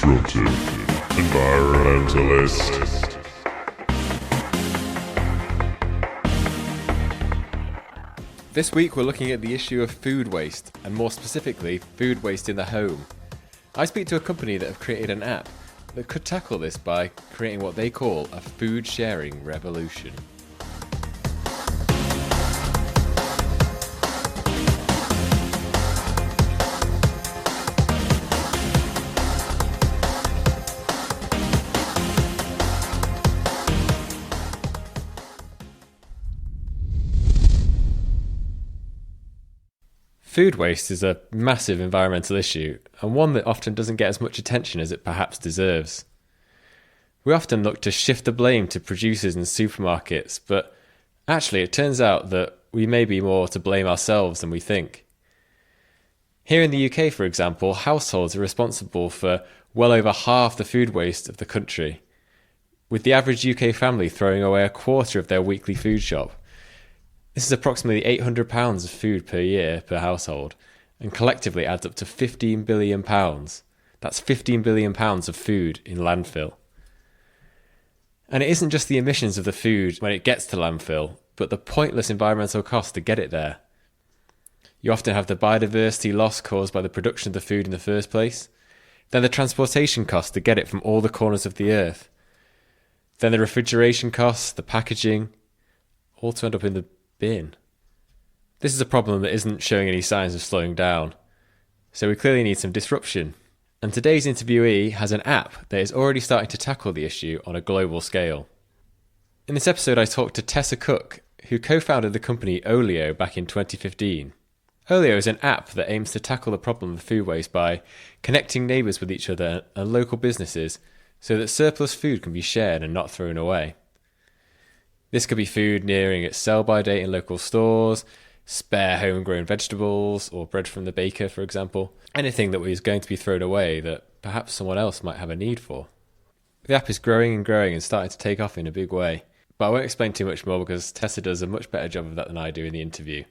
Disruptive Environmentalist. This week we're looking at the issue of food waste, and more specifically, food waste in the home. I speak to a company that have created an app that could tackle this by creating what they call a food sharing revolution. Food waste is a massive environmental issue, and one that often doesn't get as much attention as it perhaps deserves. We often look to shift the blame to producers and supermarkets, but actually it turns out that we may be more to blame ourselves than we think. Here in the UK, for example, households are responsible for well over half the food waste of the country, with the average UK family throwing away a quarter of their weekly food shop. This is approximately £800 of food per year per household, and collectively adds up to £15 billion. That's £15 billion of food in landfill. And it isn't just the emissions of the food when it gets to landfill, but the pointless environmental cost to get it there. You often have the biodiversity loss caused by the production of the food in the first place, then the transportation cost to get it from all the corners of the earth, then the refrigeration costs, the packaging, all to end up in the bin. This is a problem that isn't showing any signs of slowing down, so we clearly need some disruption. And today's interviewee has an app that is already starting to tackle the issue on a global scale. In this episode I talked to Tessa Clarke, who co-founded the company Olio back in 2015. Olio is an app that aims to tackle the problem of food waste by connecting neighbours with each other and local businesses so that surplus food can be shared and not thrown away. This could be food nearing its sell-by date in local stores, spare homegrown vegetables, or bread from the baker, for example. Anything that is going to be thrown away that perhaps someone else might have a need for. The app is growing and starting to take off in a big way. But I won't explain too much more because Tessa does a much better job of that than I do in the interview.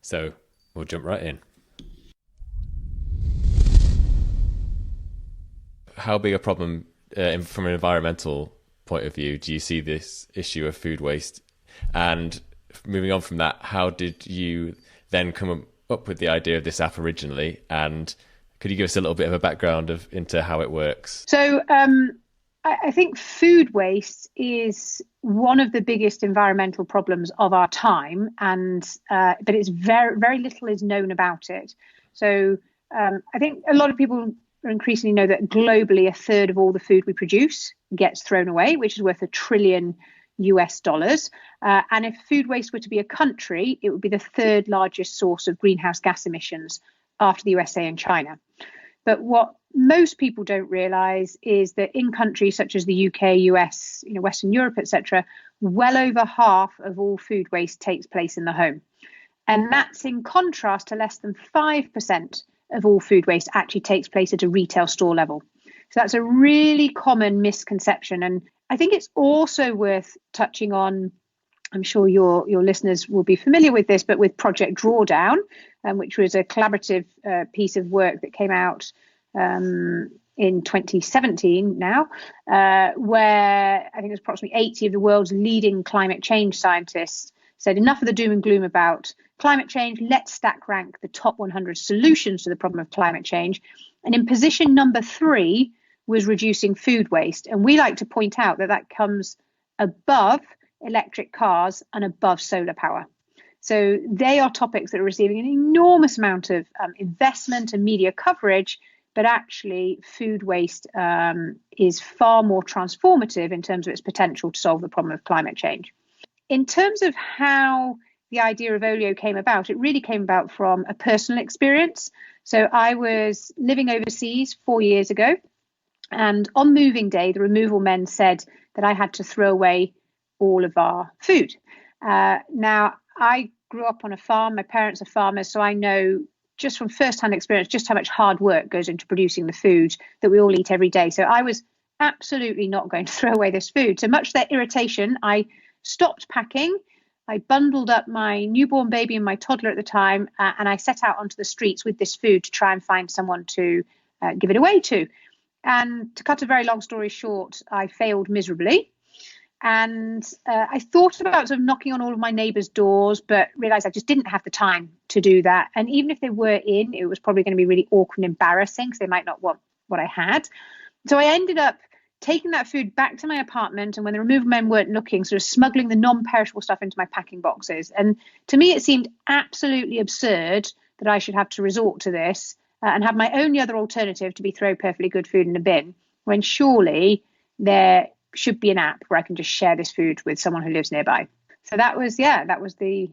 So we'll jump right in. How big a problem from an environmental point of view do you see this issue of food waste? And moving on from that, how did you then come up with the idea of this app originally? And could you give us a little bit of a background into how it works? So I think food waste is one of the biggest environmental problems of our time, and but it's very little is known about it. So I think a lot of people increasingly know that globally a third of all the food we produce gets thrown away, which is worth $1 trillion. And if food waste were to be a country, it would be the third largest source of greenhouse gas emissions after the USA and China. But what most people don't realise is that in countries such as the UK, US, Western Europe, etc., well over half of all food waste takes place in the home. And that's in contrast to less than 5% of all food waste actually takes place at a retail store level. So that's a really common misconception. And I think it's also worth touching on, I'm sure your listeners will be familiar with this, but with Project Drawdown, which was a collaborative piece of work that came out in 2017 now, where I think there's approximately 80 of the world's leading climate change scientists said enough of the doom and gloom about climate change. Let's stack rank the top 100 solutions to the problem of climate change. And in position number 3 was reducing food waste. And we like to point out that comes above electric cars and above solar power. So they are topics that are receiving an enormous amount of investment and media coverage, but actually food waste is far more transformative in terms of its potential to solve the problem of climate change. In terms of how the idea of Olio came about, it really came about from a personal experience. So I was living overseas 4 years ago, and on moving day, the removal men said that I had to throw away all of our food. Now, I grew up on a farm. My parents are farmers, so I know just from first-hand experience just how much hard work goes into producing the food that we all eat every day. So I was absolutely not going to throw away this food. So much to their irritation, I stopped packing. I bundled up my newborn baby and my toddler at the time, and I set out onto the streets with this food to try and find someone to give it away to. And to cut a very long story short, I failed miserably. And I thought about sort of knocking on all of my neighbours' doors, but realised I just didn't have the time to do that. And even if they were in, it was probably going to be really awkward and embarrassing because they might not want what I had. So I ended up taking that food back to my apartment, and when the removal men weren't looking, sort of smuggling the non-perishable stuff into my packing boxes. And to me, it seemed absolutely absurd that I should have to resort to this and have my only other alternative to be throw perfectly good food in a bin, when surely there should be an app where I can just share this food with someone who lives nearby. So that was the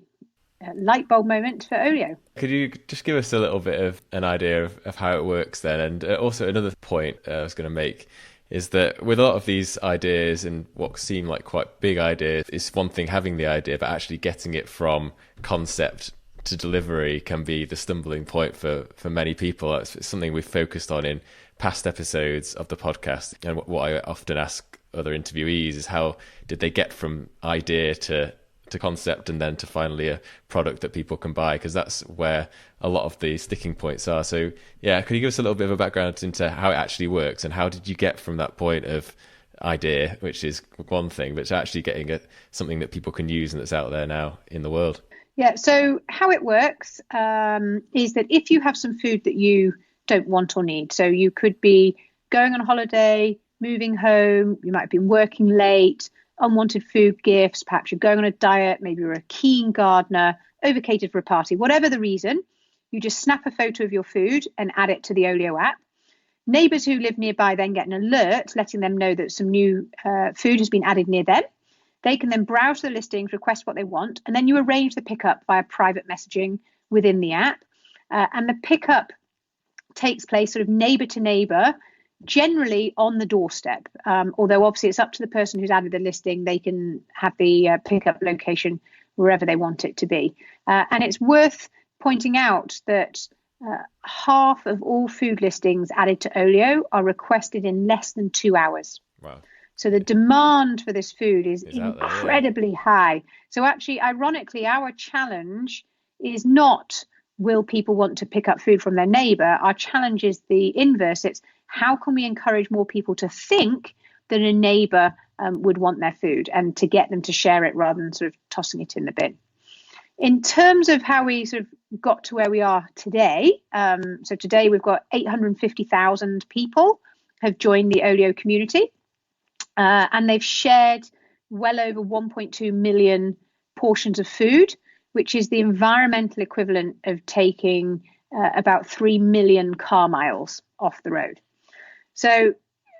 light bulb moment for Olio. Could you just give us a little bit of an idea of how it works then? And also another point I was going to make is that with a lot of these ideas and what seem like quite big ideas, it's one thing having the idea, but actually getting it from concept to delivery can be the stumbling point for many people. That's something we've focused on in past episodes of the podcast. And what I often ask other interviewees is how did they get from idea to concept and then to finally a product that people can buy, because that's where a lot of the sticking points are. So yeah, could you give us a little bit of a background into how it actually works and how did you get from that point of idea, which is one thing, but to actually getting something that people can use and that's out there now in the world? Yeah, so how it works is that if you have some food that you don't want or need, so you could be going on holiday, moving home, you might have been working late, unwanted food gifts, perhaps you're going on a diet, maybe you're a keen gardener, overcated for a party, whatever the reason, you just snap a photo of your food and add it to the Olio app. Neighbours who live nearby then get an alert letting them know that some new food has been added near them. They can then browse the listings, request what they want, and then you arrange the pickup via private messaging within the app. And the pickup takes place sort of neighbour to neighbour, generally on the doorstep. Although obviously it's up to the person who's added the listing. They can have the pickup location wherever they want it to be. And it's worth pointing out that half of all food listings added to Olio are requested in less than 2 hours. Wow. So the demand for this food is incredibly high. So actually, ironically, our challenge is not will people want to pick up food from their neighbour? Our challenge is the inverse. It's how can we encourage more people to think that a neighbour would want their food and to get them to share it rather than sort of tossing it in the bin. In terms of how we sort of got to where we are today, so today we've got 850,000 people have joined the Olio community. And they've shared well over 1.2 million portions of food, which is the environmental equivalent of taking about 3 million car miles off the road. So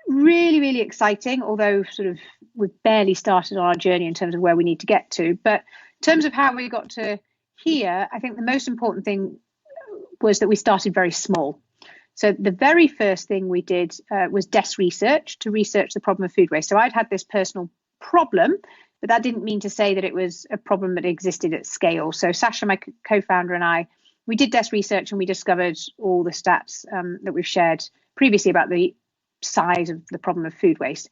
really, really exciting, although sort of we've barely started on our journey in terms of where we need to get to. But in terms of how we got to here, I think the most important thing was that we started very small. So the very first thing we did was desk research to research the problem of food waste. So I'd had this personal problem, but that didn't mean to say that it was a problem that existed at scale. So Sasha, my co-founder, and I, we did desk research and we discovered all the stats that we've shared previously about the size of the problem of food waste.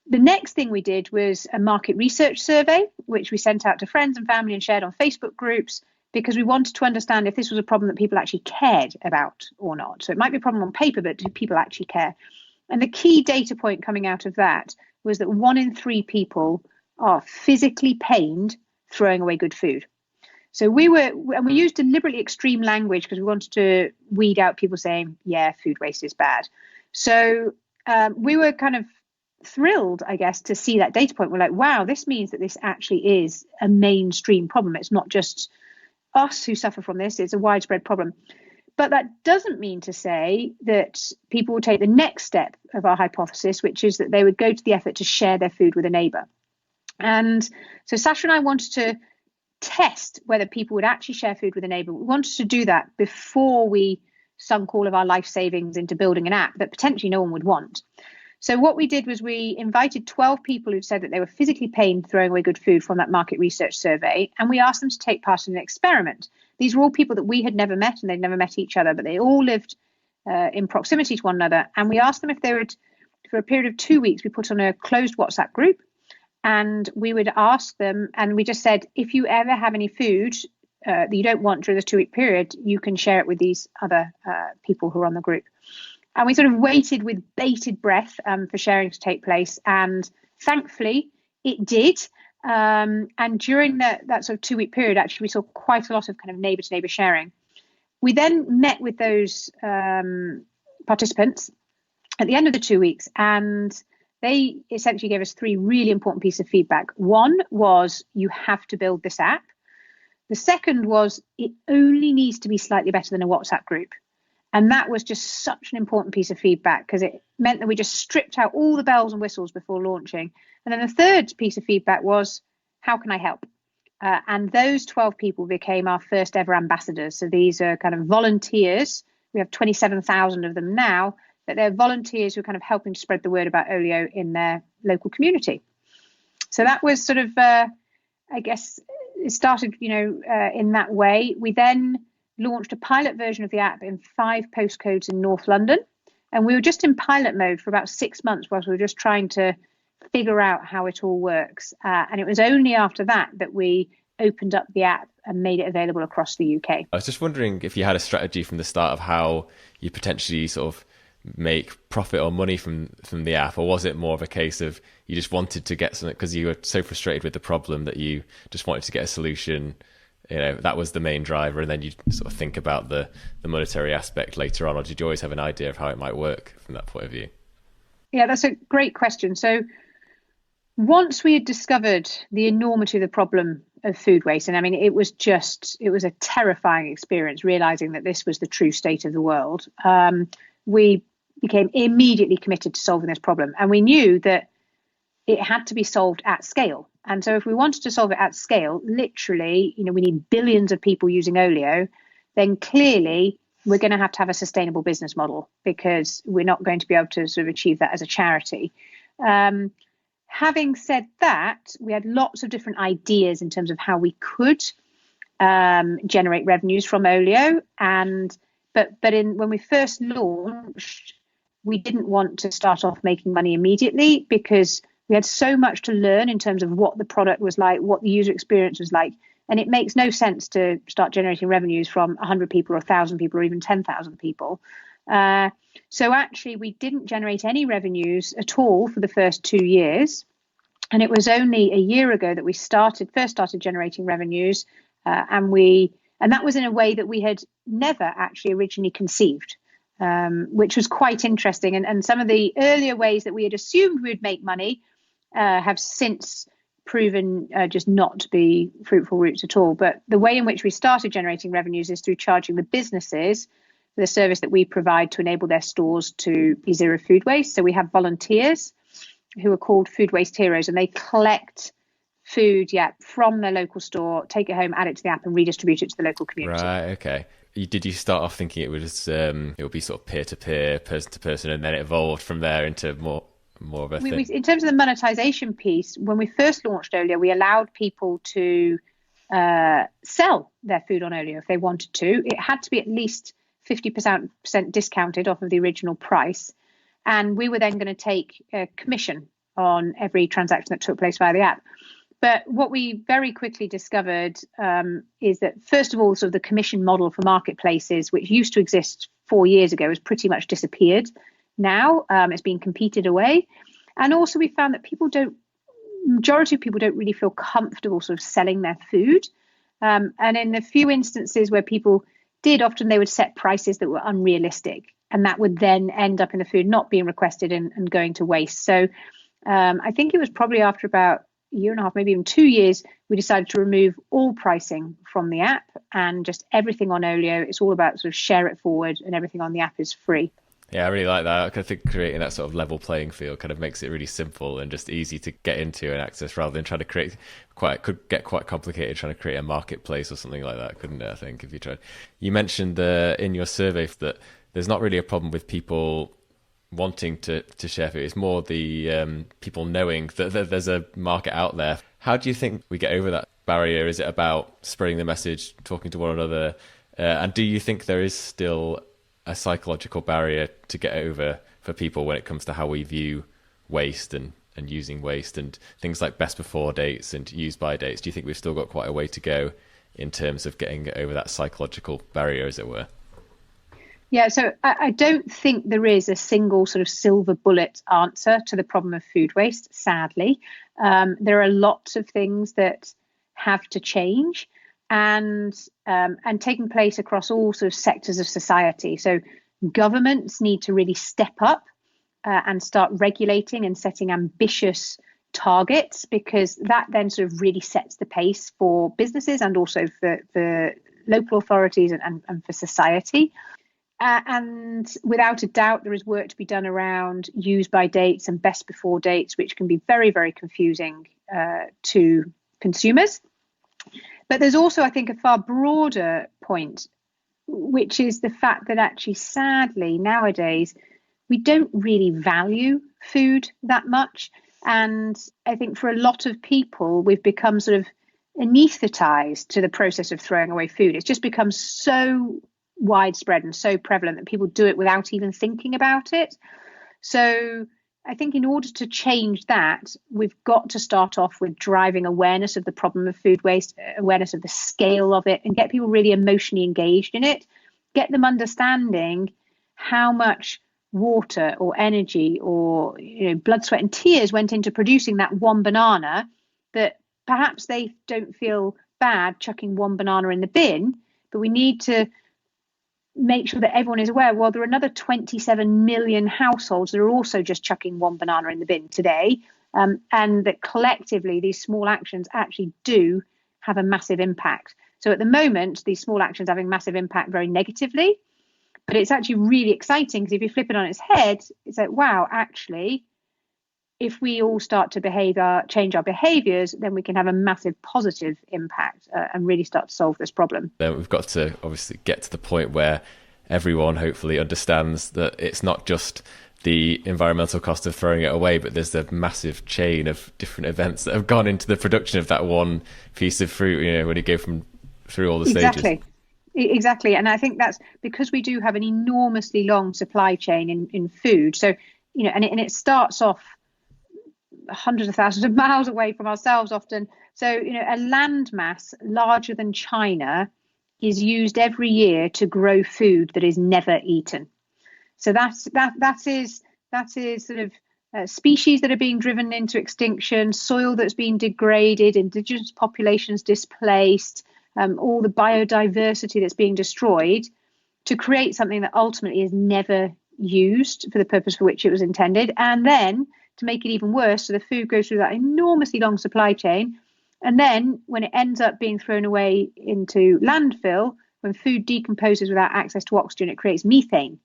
The next thing we did was a market research survey, which we sent out to friends and family and shared on Facebook groups, because we wanted to understand if this was a problem that people actually cared about or not. So it might be a problem on paper, but do people actually care? And the key data point coming out of that was that 1 in 3 people are physically pained throwing away good food. So we used deliberately extreme language because we wanted to weed out people saying, yeah, food waste is bad. So we were kind of thrilled, I guess, to see that data point. We're like, wow, this means that this actually is a mainstream problem. It's not just us who suffer from this, it's a widespread problem. But that doesn't mean to say that people would take the next step of our hypothesis, which is that they would go to the effort to share their food with a neighbour. And so Sasha and I wanted to test whether people would actually share food with a neighbour. We wanted to do that before we sunk all of our life savings into building an app that potentially no one would want. So what we did was we invited 12 people who said that they were physically pained throwing away good food from that market research survey, and we asked them to take part in an experiment. These were all people that we had never met, and they'd never met each other, but they all lived in proximity to one another. And we asked them if they would, for a period of 2 weeks, we put on a closed WhatsApp group, and we would ask them, and we just said, if you ever have any food that you don't want during this 2 week period, you can share it with these other people who are on the group. And we sort of waited with bated breath for sharing to take place. And thankfully, it did. And during that sort of 2-week period, actually, we saw quite a lot of kind of neighbour to neighbour sharing. We then met with those participants at the end of the 2 weeks, and they essentially gave us 3 really important pieces of feedback. One was, you have to build this app. The second was, it only needs to be slightly better than a WhatsApp group. And that was just such an important piece of feedback, because it meant that we just stripped out all the bells and whistles before launching. And then the third piece of feedback was, how can I help? And those 12 people became our first ever ambassadors. So these are kind of volunteers. We have 27,000 of them now, but they're volunteers who are kind of helping to spread the word about Olio in their local community. So that was sort of, I guess, it started, in that way. We then launched a pilot version of the app in 5 postcodes in North London. And we were just in pilot mode for about 6 months whilst we were just trying to figure out how it all works. And it was only after that we opened up the app and made it available across the UK. I was just wondering if you had a strategy from the start of how you potentially sort of make profit or money from the app, or was it more of a case of you just wanted to get something because you were so frustrated with the problem that you just wanted to get a solution? That was the main driver, and then you sort of think about the monetary aspect later on, or did you always have an idea of how it might work from that point of view? Yeah, that's a great question. So once we had discovered the enormity of the problem of food waste, and I mean, it was a terrifying experience realizing that this was the true state of the world. We became immediately committed to solving this problem, and we knew that it had to be solved at scale. And so if we wanted to solve it at scale, literally, we need billions of people using Olio, then clearly we're going to have a sustainable business model, because we're not going to be able to sort of achieve that as a charity. Having said that, we had lots of different ideas in terms of how we could generate revenues from Olio. But when we first launched, we didn't want to start off making money immediately, because we had so much to learn in terms of what the product was like, what the user experience was like. And it makes no sense to start generating revenues from 100 people or 1,000 people or even 10,000 people. So actually, we didn't generate any revenues at all for the first 2 years. And it was only a year ago that we first started generating revenues. And that was in a way that we had never actually originally conceived, which was quite interesting. And some of the earlier ways that we had assumed we would make money have since proven just not to be fruitful routes at all. But the way in which we started generating revenues is through charging the businesses for the service that we provide to enable their stores to be zero food waste. So we have volunteers who are called Food Waste Heroes, and they collect food from their local store, take it home, add it to the app, and redistribute it to the local community. Right, okay. Did you start off thinking it would be sort of peer-to-peer, person-to-person, and then it evolved from there into more of a thing? In terms of the monetization piece, when we first launched Olio, we allowed people to sell their food on Olio if they wanted to. It had to be at least 50% discounted off of the original price. And we were then going to take a commission on every transaction that took place via the app. But what we very quickly discovered is that, first of all, sort of the commission model for marketplaces, which used to exist 4 years ago, has pretty much disappeared now. It's been competed away. And also we found that majority of people don't really feel comfortable sort of selling their food. And in the few instances where people did, often they would set prices that were unrealistic. And that would then end up in the food not being requested and going to waste. So I think it was probably after about a year and a half, maybe even 2 years, we decided to remove all pricing from the app and just everything on Olio. It's all about sort of share it forward, and everything on the app is free. Yeah, I really like that. I think creating that sort of level playing field kind of makes it really simple and just easy to get into and access, rather than trying to could get quite complicated trying to create a marketplace or something like that, couldn't it? I think if you tried. You mentioned in your survey that there's not really a problem with people wanting to share food. It's more the people knowing that there's a market out there. How do you think we get over that barrier? Is it about spreading the message, talking to one another? And do you think there is still a psychological barrier to get over for people when it comes to how we view waste and using waste, and things like best before dates and use by dates? Do you think we've still got quite a way to go in terms of getting over that psychological barrier, as it were? Yeah, so I don't think there is a single sort of silver bullet answer to the problem of food waste, sadly. There are lots of things that have to change and taking place across all sort of sectors of society. So governments need to really step up and start regulating and setting ambitious targets, because that then sort of really sets the pace for businesses and also for local authorities and for society. And without a doubt, there is work to be done around use by dates and best before dates, which can be very, very confusing to consumers. But there's also, I think, a far broader point, which is the fact that actually, sadly, nowadays, we don't really value food that much. And I think for a lot of people, we've become sort of anesthetized to the process of throwing away food. It's just become so widespread and so prevalent that people do it without even thinking about it. So I think in order to change that, we've got to start off with driving awareness of the problem of food waste, awareness of the scale of it, and get people really emotionally engaged in it, get them understanding how much water or energy or blood, sweat and tears went into producing that one banana, that perhaps they don't feel bad chucking one banana in the bin, but we need to make sure that everyone is aware, well, there are another 27 million households that are also just chucking one banana in the bin today, and that collectively these small actions actually do have a massive impact. So at the moment, these small actions are having massive impact very negatively, but it's actually really exciting, because if you flip it on its head, it's like, wow, actually, if we all start to change our behaviours, then we can have a massive positive impact and really start to solve this problem. Then we've got to obviously get to the point where everyone hopefully understands that it's not just the environmental cost of throwing it away, but there's a massive chain of different events that have gone into the production of that one piece of fruit, when you go through all the stages. Exactly. And I think that's because we do have an enormously long supply chain in food. So, and it starts off hundreds of thousands of miles away from ourselves often. So, a landmass larger than China is used every year to grow food that is never eaten. So that is sort of species that are being driven into extinction, soil that's being degraded, indigenous populations displaced, all the biodiversity that's being destroyed, to create something that ultimately is never used for the purpose for which it was intended. And then to make it even worse, so the food goes through that enormously long supply chain. And then when it ends up being thrown away into landfill, when food decomposes without access to oxygen, it creates methane.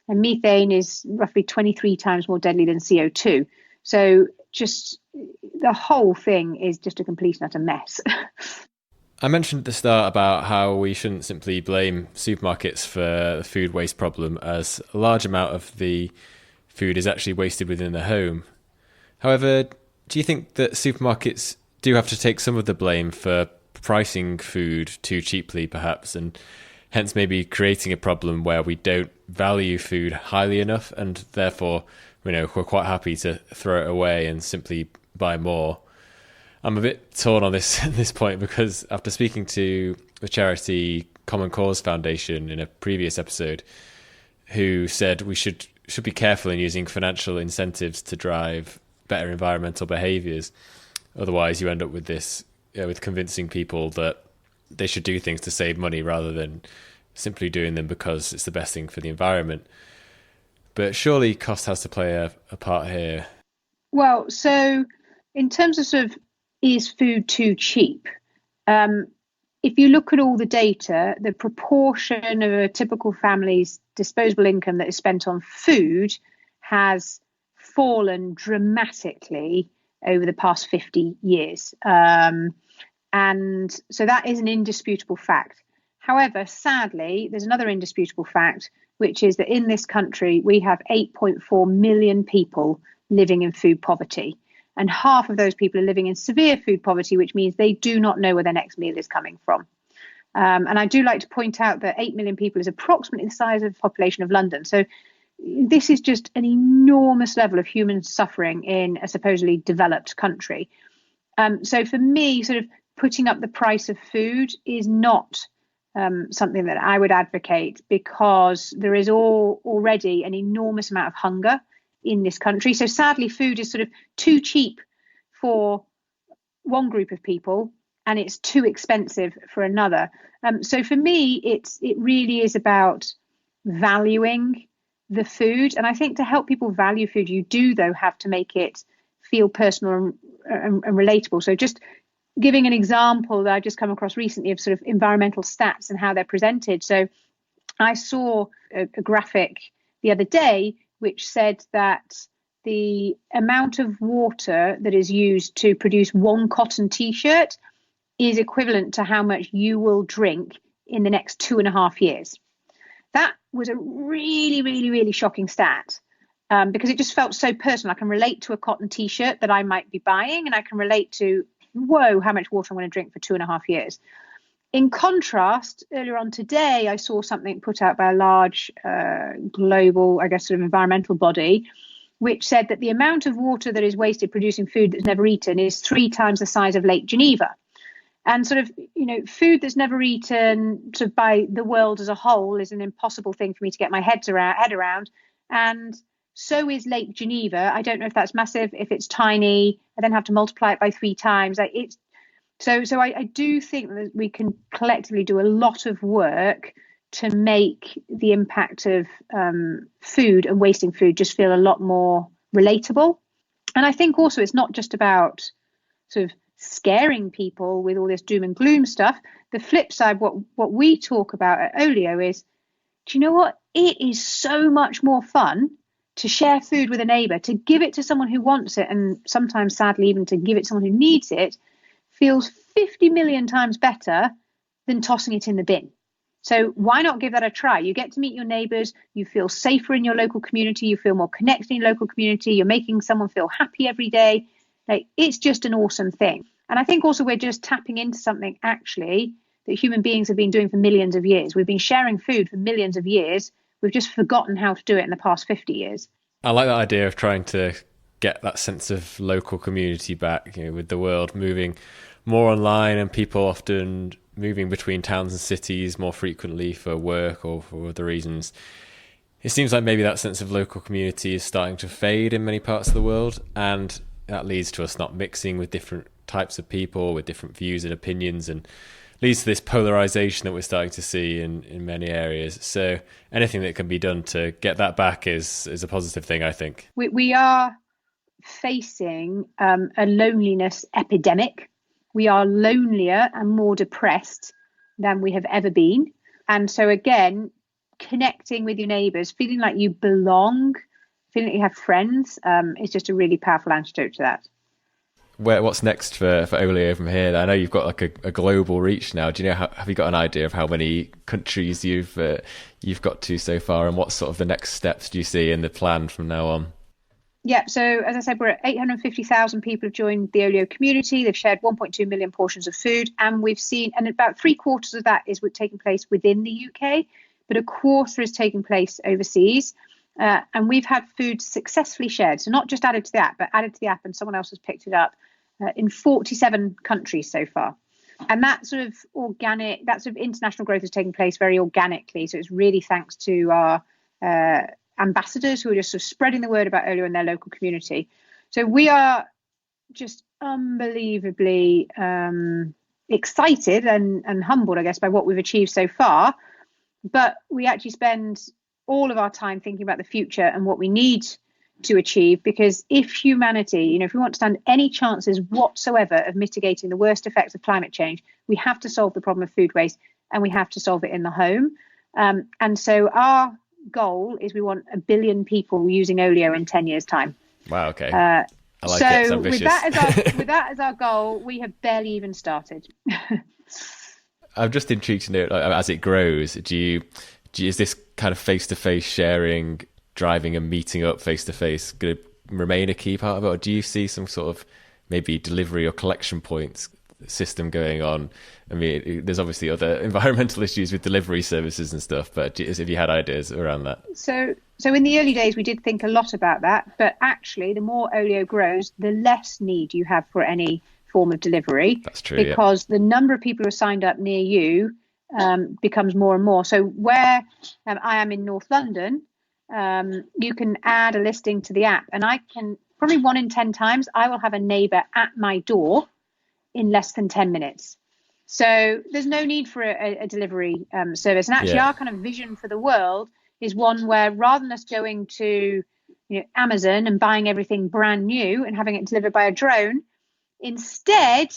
And methane is roughly 23 times more deadly than CO2. So just the whole thing is just a complete and utter mess. I mentioned at the start about how we shouldn't simply blame supermarkets for the food waste problem, as a large amount of the food is actually wasted within the home. However, do you think that supermarkets do have to take some of the blame for pricing food too cheaply, perhaps, and hence maybe creating a problem where we don't value food highly enough, and therefore, we're quite happy to throw it away and simply buy more? I'm a bit torn on this point, because after speaking to the charity Common Cause Foundation in a previous episode, who said we should be careful in using financial incentives to drive better environmental behaviours. Otherwise, you end up with this, with convincing people that they should do things to save money rather than simply doing them because it's the best thing for the environment. But surely cost has to play a part here. Well, so in terms of sort of, is food too cheap? If you look at all the data, the proportion of a typical family's disposable income that is spent on food has fallen dramatically over the past 50 years. And so that is an indisputable fact. However, sadly, there's another indisputable fact, which is that in this country, we have 8.4 million people living in food poverty. And half of those people are living in severe food poverty, which means they do not know where their next meal is coming from. And I do like to point out that 8 million people is approximately the size of the population of London. So this is just an enormous level of human suffering in a supposedly developed country. So for me, sort of putting up the price of food is not something that I would advocate, because there is already an enormous amount of hunger in this country. So sadly, food is sort of too cheap for one group of people and it's too expensive for another. So for me, it really is about valuing the food. And I think to help people value food, you do, though, have to make it feel personal and relatable. So just giving an example that I've just come across recently of sort of environmental stats and how they're presented. So I saw a graphic the other day which said that the amount of water that is used to produce one cotton t-shirt is equivalent to how much you will drink in the next 2.5 years. That was a really, really, really shocking stat, because it just felt so personal. I can relate to a cotton t-shirt that I might be buying, and I can relate to, whoa, how much water I'm going to drink for 2.5 years. In contrast, earlier on today, I saw something put out by a large global, I guess, sort of environmental body, which said that the amount of water that is wasted producing food that's never eaten is 3 times the size of Lake Geneva. And sort of, food that's never eaten sort of by the world as a whole is an impossible thing for me to get my head around. And so is Lake Geneva. I don't know if that's massive, if it's tiny. I then have to multiply it by 3 times. So I do think that we can collectively do a lot of work to make the impact of food and wasting food just feel a lot more relatable. And I think also it's not just about sort of scaring people with all this doom and gloom stuff. The flip side, what we talk about at Olio is, do you know what? It is so much more fun to share food with a neighbour, to give it to someone who wants it, and sometimes, sadly, even to give it to someone who needs it, feels 50 million times better than tossing it in the bin. So why not give that a try? You get to meet your neighbours, you feel safer in your local community, you feel more connected in your local community, you're making someone feel happy every day. Like, it's just an awesome thing. And I think also we're just tapping into something actually that human beings have been doing for millions of years. We've been sharing food for millions of years. We've just forgotten how to do it in the past 50 years. I like that idea of trying to get that sense of local community back, with the world moving more online and people often moving between towns and cities more frequently for work or for other reasons. It seems like maybe that sense of local community is starting to fade in many parts of the world, and that leads to us not mixing with different types of people with different views and opinions, and leads to this polarization that we're starting to see in many areas. So anything that can be done to get that back is a positive thing, I think. We are facing a loneliness epidemic. We are lonelier and more depressed than we have ever been. And so again, connecting with your neighbours, feeling like you belong, feeling like you have friends, is just a really powerful antidote to that. What's next for Olio from here? I know you've got like a global reach now. Do you know, have you got an idea of how many countries you've got to so far, and what sort of the next steps do you see in the plan from now on? Yeah, so as I said, we're at 850,000 people have joined the Olio community. They've shared 1.2 million portions of food, and we've seen, and about 3/4 of that is taking place within the UK, but 1/4 is taking place overseas. And we've had food successfully shared, so not just added to the app, but added to the app and someone else has picked it up in 47 countries so far. And that sort of international growth is taking place very organically. So it's really thanks to our ambassadors who are just sort of spreading the word about Olio in their local community. So we are just unbelievably excited and humbled, I guess, by what we've achieved so far. But we actually spend all of our time thinking about the future and what we need to achieve, because if humanity, if we want to stand any chances whatsoever of mitigating the worst effects of climate change, we have to solve the problem of food waste, and we have to solve it in the home. And so our goal is we want 1 billion people using Olio in 10 years' time. Wow, okay. I like it. It's ambitious. With that as our goal, we have barely even started. I'm just intrigued to know, as it grows, is this kind of face-to-face sharing, driving and meeting up face-to-face going to remain a key part of it? Or do you see some sort of maybe delivery or collection points system going on? I mean, there's obviously other environmental issues with delivery services and stuff, but have you had ideas around that? So in the early days, we did think a lot about that, but actually the more Olio grows, the less need you have for any form of delivery. That's true, because the number of people who are signed up near you becomes more and more. So where I am in North London, you can add a listing to the app, and I can probably 1 in 10 times I will have a neighbour at my door in less than 10 minutes. So there's no need for a delivery service. And actually, our kind of vision for the world is one where, rather than us going to Amazon and buying everything brand new and having it delivered by a drone, instead,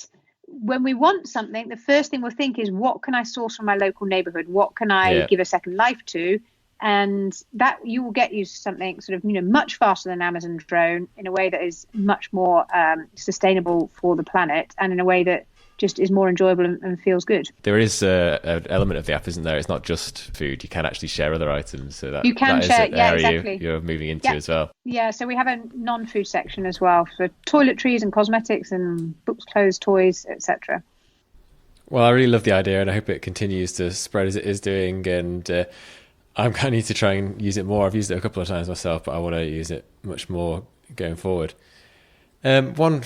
when we want something, the first thing we'll think is, what can I source from my local neighborhood? What can I give a second life to? And that you will get used to something sort of much faster than Amazon drone, in a way that is much more sustainable for the planet, and in a way that just is more enjoyable and feels good. There is an element of the app, isn't there? It's not just food. You can actually share other items. So that you can share, is an area exactly. You're moving into as well. Yeah, so we have a non-food section as well for toiletries and cosmetics and books, clothes, toys, etc. Well, I really love the idea, and I hope it continues to spread as it is doing. And I'm going to need to try and use it more. I've used it a couple of times myself, but I want to use it much more going forward. One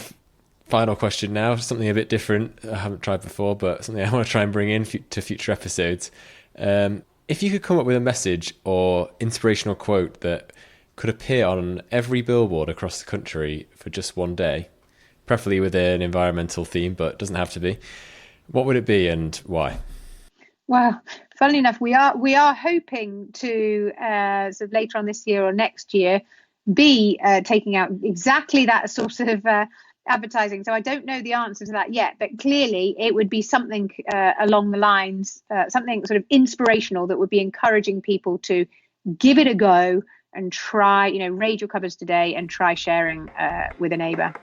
final question now, something a bit different I haven't tried before, but something I want to try and bring in to future episodes. If you could come up with a message or inspirational quote that could appear on every billboard across the country for just one day, preferably with an environmental theme, but it doesn't have to be, what would it be and why? Well, funnily enough, we are hoping to sort of later on this year or next year be taking out exactly that sort of advertising. So I don't know the answer to that yet, but clearly it would be something along the lines, something sort of inspirational that would be encouraging people to give it a go and try, raid your cupboards today and try sharing with a neighbour.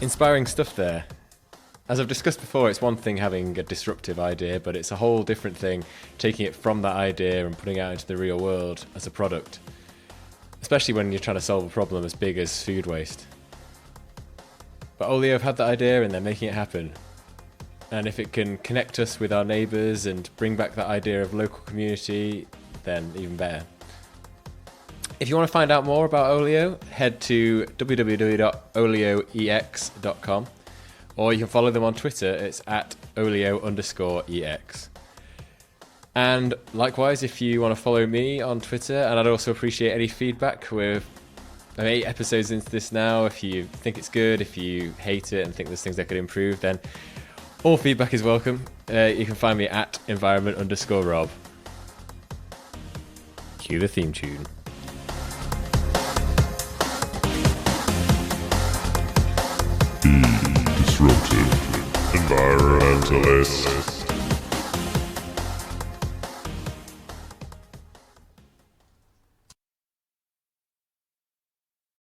Inspiring stuff there. As I've discussed before, it's one thing having a disruptive idea, but it's a whole different thing taking it from that idea and putting it out into the real world as a product, especially when you're trying to solve a problem as big as food waste. But Olio have had that idea and they're making it happen. And if it can connect us with our neighbours and bring back that idea of local community, then even better. If you want to find out more about Olio, head to www.olioex.com. Or you can follow them on Twitter. It's at Olio_EX. And likewise, if you want to follow me on Twitter, and I'd also appreciate any feedback. We're 8 episodes into this now. If you think it's good, if you hate it and think there's things that could improve, then all feedback is welcome. You can find me at environment_Rob. Cue the theme tune. Disruptive Environmentalist.